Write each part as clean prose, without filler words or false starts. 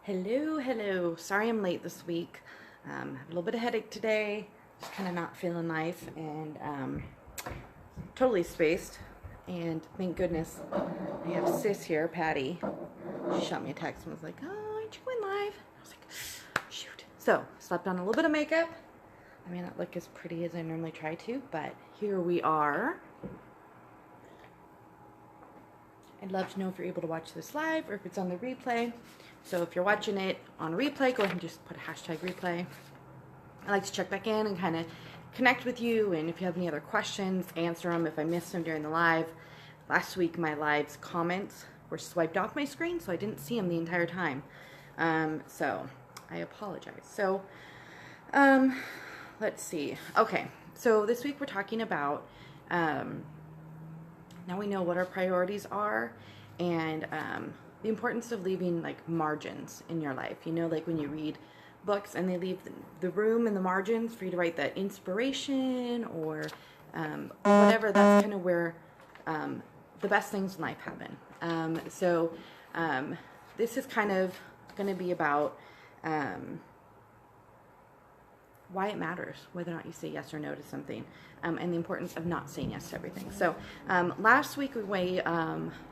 Hello. Sorry I'm late this week. I have a little bit of headache today. Just kind of not feeling life and totally spaced. And thank goodness I have sis here, Patty. She shot me a text and was like, "Oh, aren't you going live?" I was like, "Shoot." So slapped on a little bit of makeup. I may not look as pretty as I normally try to, but here we are. I'd love to know if you're able to watch this live or if it's on the replay. So if you're watching it on a replay, go ahead and just put a hashtag replay. I like to check back in and kind of connect with you, and if you have any other questions, answer them if I missed them during the live. Last week, my live's comments were swiped off my screen, so I didn't see them the entire time. So I apologize. So let's see. Okay, so this week we're talking about now we know what our priorities are, and the importance of leaving like margins in your life. You know, like when you read books and they leave the room and the margins for you to write that inspiration or whatever. That's kind of where the best things in life happen. So this is kind of going to be about why it matters whether or not you say yes or no to something, and the importance of not saying yes to everything. So last week we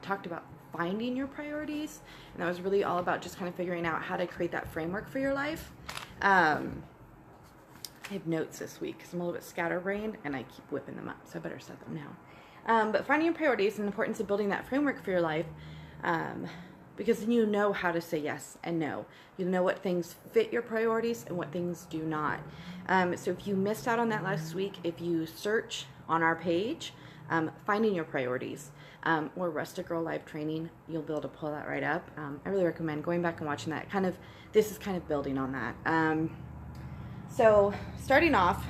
talked about finding your priorities, and that was really all about just kind of figuring out how to create that framework for your life. I have notes this week because I'm a little bit scatterbrained and I keep whipping them up, so I better set them now. But finding your priorities and the importance of building that framework for your life, because then you know how to say yes and no. You know what things fit your priorities and what things do not. So if you missed out on that last week, if you search on our page, finding your priorities, or Rustic Girl Live Training, you'll be able to pull that right up. I really recommend going back and watching that. This is kind of building on that. So starting off,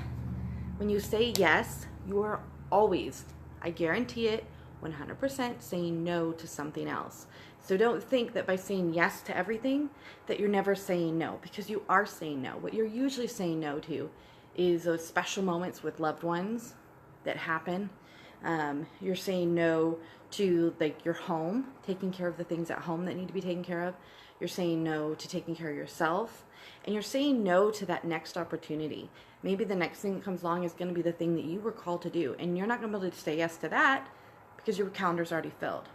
when you say yes, you are always, I guarantee it, 100% saying no to something else. So don't think that by saying yes to everything that you're never saying no, because you are saying no. What you're usually saying no to is those special moments with loved ones that happen. You're saying no to like your home, taking care of the things at home that need to be taken care of. You're saying no to taking care of yourself, and you're saying no to that next opportunity. Maybe the next thing that comes along is going to be the thing that you were called to do, and you're not going to be able to say yes to that because your calendar's already filled.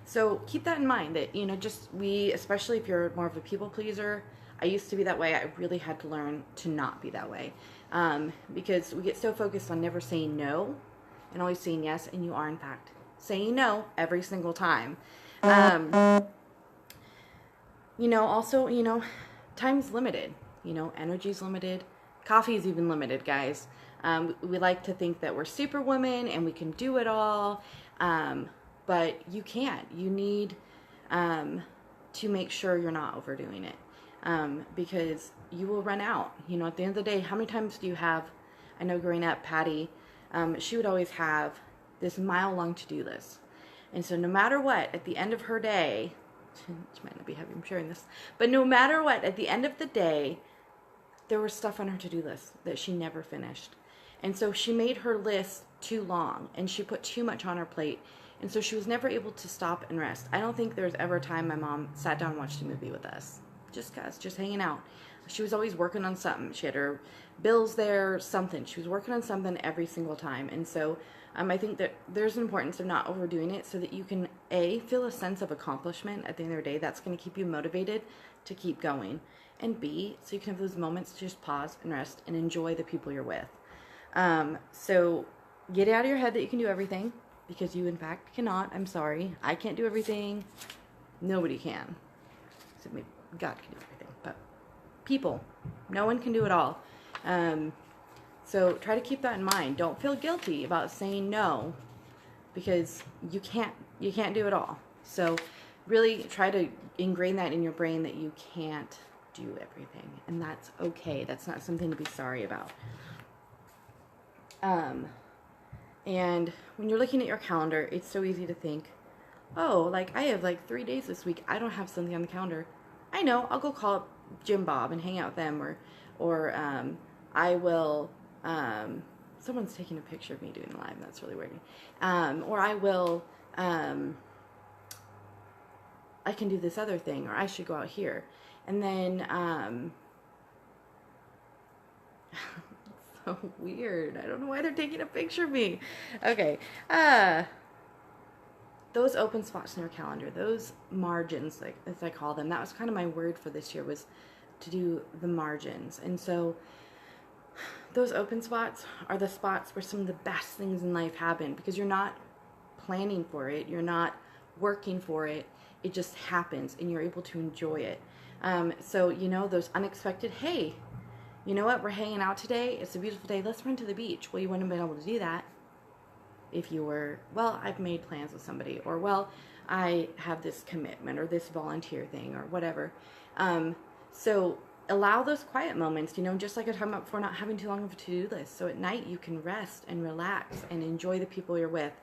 So keep that in mind that, especially if you're more of a people pleaser, I used to be that way. I really had to learn to not be that way, because we get so focused on never saying no and always saying yes, and you are in fact saying no every single time. Also, time's limited, energy's limited, coffee is even limited, guys. We like to think that we're superwoman and we can do it all, but you can't. You need to make sure you're not overdoing it, because you will run out. At the end of the day, how many times do you have, I know growing up, Patty, she would always have this mile-long to-do list. And so no matter what, at the end of her day, she might not be happy I'm sharing this, but no matter what, at the end of the day, there was stuff on her to-do list that she never finished. And so she made her list too long, and she put too much on her plate. And so she was never able to stop and rest. I don't think there was ever a time my mom sat down and watched a movie with us. Just hanging out. She was always working on something. She had her bills there, something. She was working on something every single time. And so I think that there's an importance of not overdoing it so that you can, A, feel a sense of accomplishment at the end of the day. That's going to keep you motivated to keep going. And B, so you can have those moments to just pause and rest and enjoy the people you're with. So get it out of your head that you can do everything, because you in fact cannot. I'm sorry. I can't do everything. Nobody can. So maybe God can do everything, but people, no one can do it all. So try to keep that in mind. Don't feel guilty about saying no, because you can't do it all. So really try to ingrain that in your brain that you can't do everything, and that's okay. That's not something to be sorry about. And when you're looking at your calendar, it's so easy to think, oh, like I have like 3 days this week. I don't have something on the calendar. I know, I'll go call up Jim Bob and hang out with them, or I will, someone's taking a picture of me doing the live, and that's really weird. Or I will, I can do this other thing, or I should go out here. And then, so weird. I don't know why they're taking a picture of me. Okay. Those open spots in your calendar, those margins, like as I call them, that was kind of my word for this year, was to do the margins. And so those open spots are the spots where some of the best things in life happen, because you're not planning for it, you're not working for it, it just happens and you're able to enjoy it. So, you know, those unexpected, hey, you know what, we're hanging out today, it's a beautiful day, let's run to the beach. Well, you wouldn't have been able to do that if you were, well, I've made plans with somebody, or, well, I have this commitment or this volunteer thing or whatever. So allow those quiet moments, you know, just like I was talking about before, not having too long of a to-do list. So at night you can rest and relax and enjoy the people you're with.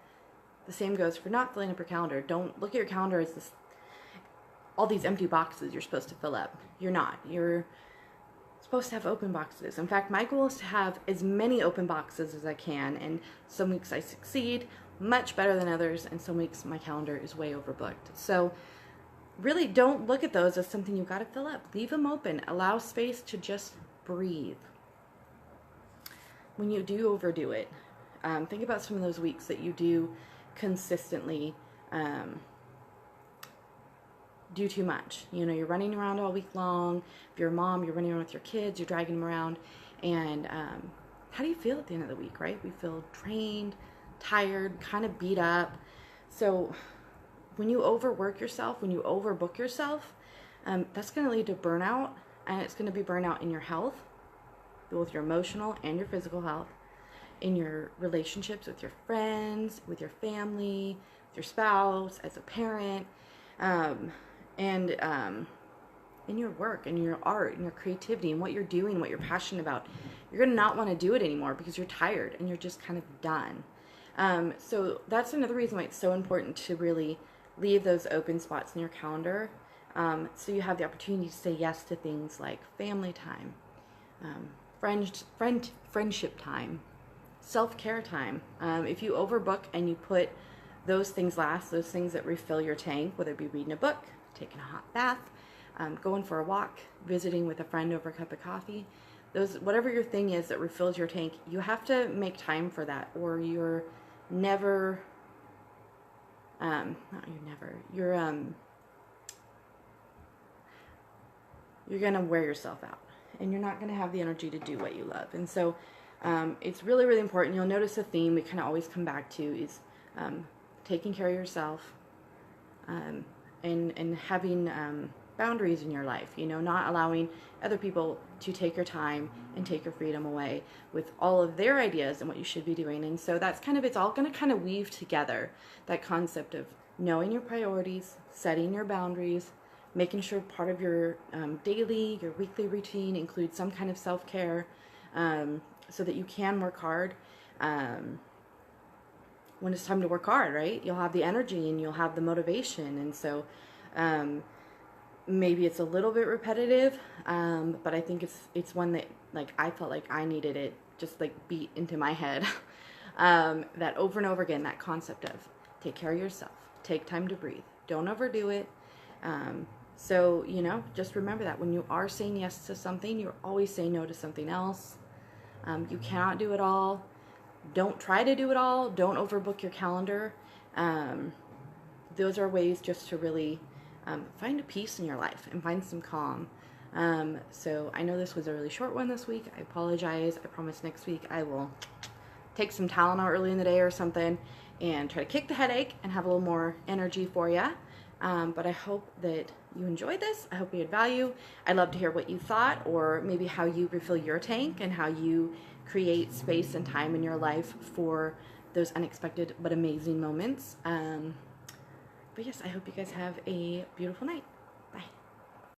The same goes for not filling up your calendar. Don't look at your calendar as this, all these empty boxes you're supposed to fill up. You're not. You're supposed to have open boxes. In fact, my goal is to have as many open boxes as I can, and some weeks I succeed much better than others, and some weeks my calendar is way overbooked. So really don't look at those as something you've got to fill up. Leave them open. Allow space to just breathe. When you do overdo it, think about some of those weeks that you do consistently do too much. You know, you're running around all week long. If you're a mom, you're running around with your kids, you're dragging them around. And how do you feel at the end of the week, right? We feel drained, tired, kind of beat up. So when you overwork yourself, when you overbook yourself, that's going to lead to burnout, and it's going to be burnout in your health, both your emotional and your physical health, in your relationships with your friends, with your family, with your spouse, as a parent, and in your work, and your art, and your creativity, and what you're doing, what you're passionate about. You're going to not want to do it anymore because you're tired and you're just kind of done. So that's another reason why it's so important to really leave those open spots in your calendar, so you have the opportunity to say yes to things like family time, friendship time, self-care time. If you overbook and you put those things last, those things that refill your tank, whether it be reading a book, taking a hot bath, going for a walk, visiting with a friend over a cup of coffee, those, whatever your thing is that refills your tank, you have to make time for that, or you're never, you're gonna wear yourself out, and you're not gonna have the energy to do what you love. And so it's really, really important. You'll notice a theme we kind of always come back to is taking care of yourself, and having boundaries in your life, you know, not allowing other people to take your time and take your freedom away with all of their ideas and what you should be doing. And so that's kind of, it's all going to kind of weave together, that concept of knowing your priorities, setting your boundaries, making sure part of your daily, your weekly routine includes some kind of self-care, so that you can work hard when it's time to work hard, right? You'll have the energy and you'll have the motivation. And so maybe it's a little bit repetitive, but I think it's one that, like, I felt like I needed it just like beat into my head, that over and over again, that concept of take care of yourself, take time to breathe, don't overdo it. So, you know, just remember that when you are saying yes to something, you're always saying no to something else. You cannot do it all. Don't try to do it all. Don't overbook your calendar. Those are ways just to really find a peace in your life and find some calm. So I know this was a really short one this week. I apologize. I promise next week I will take some Tylenol early in the day or something and try to kick the headache and have a little more energy for you. But I hope that you enjoyed this. I hope you had value. I'd love to hear what you thought, or maybe how you refill your tank and how you create space and time in your life for those unexpected but amazing moments. But yes, I hope you guys have a beautiful night.